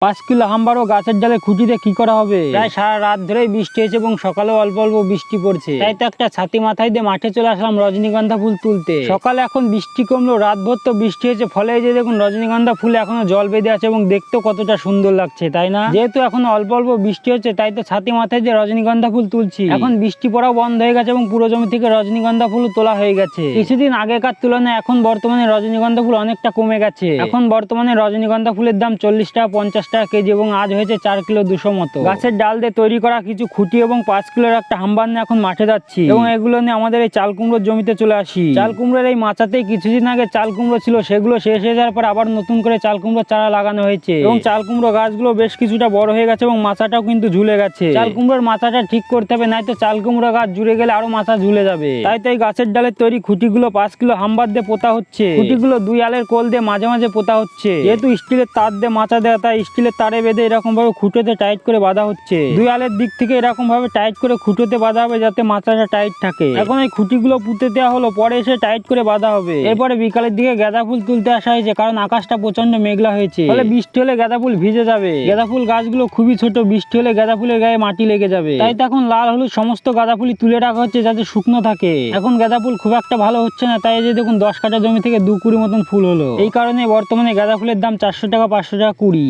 5 kilo হামবারও গাছের ডালে খুঁটিতে কি করা হবে? প্রায় সারা রাত ধরেই বৃষ্টি হয়েছে এবং সকালে অল্প অল্প বৃষ্টি পড়ছে, তাই তো একটা ছাতি মাথায় দিয়ে মাঠে চলে আসলাম রজনীগন্ধা ফুল তুলতে। সকালে এখন বৃষ্টি কমলো, রাত ভর তো বৃষ্টি হয়েছে, ফলে এই যে দেখুন রজনীগন্ধা ফুলে এখনো জল বেঁধে আছে এবং দেখতেও কতটা সুন্দর লাগছে, তাই না? যেহেতু এখন অল্প অল্প বৃষ্টি হচ্ছে, তাই তো ছাতি মাথায় দিয়ে রজনীগন্ধা ফুল তুলছি। এখন বৃষ্টি পড়াও বন্ধ হয়ে গেছে এবং পুরো জমি থেকে রজনীগন্ধা ফুল তোলা হয়ে গেছে। কিছুদিন আগেকার তুলনায় এখন বর্তমানে রজনীগন্ধা ফুল অনেকটা কমে গেছে। এখন বর্তমানে রজনীগন্ধা ফুলের দাম 40 টাকা 50 টাকা কেজি এবং আজ হয়েছে 4 কিলো 200 মতো। গাছের ডাল দিয়ে তৈরি করা কিছু খুঁটি এবং 5 কিলোর একটা হাম্বার নিয়ে এখন মাঠে যাচ্ছি এবং এগুলো নিয়ে আমাদের এই চাল কুমড়োর জমিতে চলে আসি। চাল কুমড়োর এই মাচাতেই কিছুদিন আগে চাল কুমড়ো ছিল, সেগুলো শেষ হয়ে যাওয়ার পর আবার নতুন করে চাল কুমড়ো চারা লাগানো হয়েছে এবং চাল কুমড়ো গাছগুলো বেশ কিছুটা বড় হয়ে গেছে এবং মাচাটাও কিন্তু ঝুলে গেছে। চাল কুমড়োর মাচাটা ঠিক করতে হবে, নাই তো চাল কুমড়ো গাছ জুড়ে গেলে আরো মাচা ঝুলে যাবে। তাই তো এই গাছের ডালের তৈরি খুঁটিগুলো 5 কিলো হাম্বার দিয়ে পোতা হচ্ছে। খুঁটিগুলো 2 আলের কোল দিয়ে মাঝে মাঝে পোতা হচ্ছে। যেহেতু স্টিলের তার দিয়ে মাচা দেওয়া, তাই স্টিলের তারে বেঁধে এরকম ভাবে খুঁটোতে টাইট করে বাঁধা হচ্ছে। 2 আলের দিক থেকে এরকম ভাবে টাইট করে খুঁটোতে বাঁধা হবে যাতে মাচাটা টাইট থাকে। এখন এই খুঁটিগুলো পুঁতে দেওয়া হলো, পরে এসে টাইট করে বাঁধা হবে। এরপরে বিকালের দিকে গাঁদা ফুল তুলতে আসা হয়েছে, কারণ আকাশটা প্রচন্ড মেঘলা হয়েছে, ফলে বৃষ্টি হলে গাঁদা ফুল ভিজে যাবে। গাঁদা ফুল গাছগুলো খুবই ছোট, বৃষ্টি হলে গাঁদা ফুলের গায়ে মাটি লেগে যাবে। তাই তো এখন লাল হলুদ সমস্ত গাঁদা ফুলই তুলে রাখা হচ্ছে যাতে শুকনো থাকে। এখন গাঁদা ফুল খুব একটা ভালো হচ্ছে না, তাই যে দেখুন 10 কাঠা জমি থেকে 2 কুড়ি মতন ফুল হলো। এই কারণে বর্তমানে গাঁদা ফুলের দাম 400 টাকা 500 টাকা কুড়ি।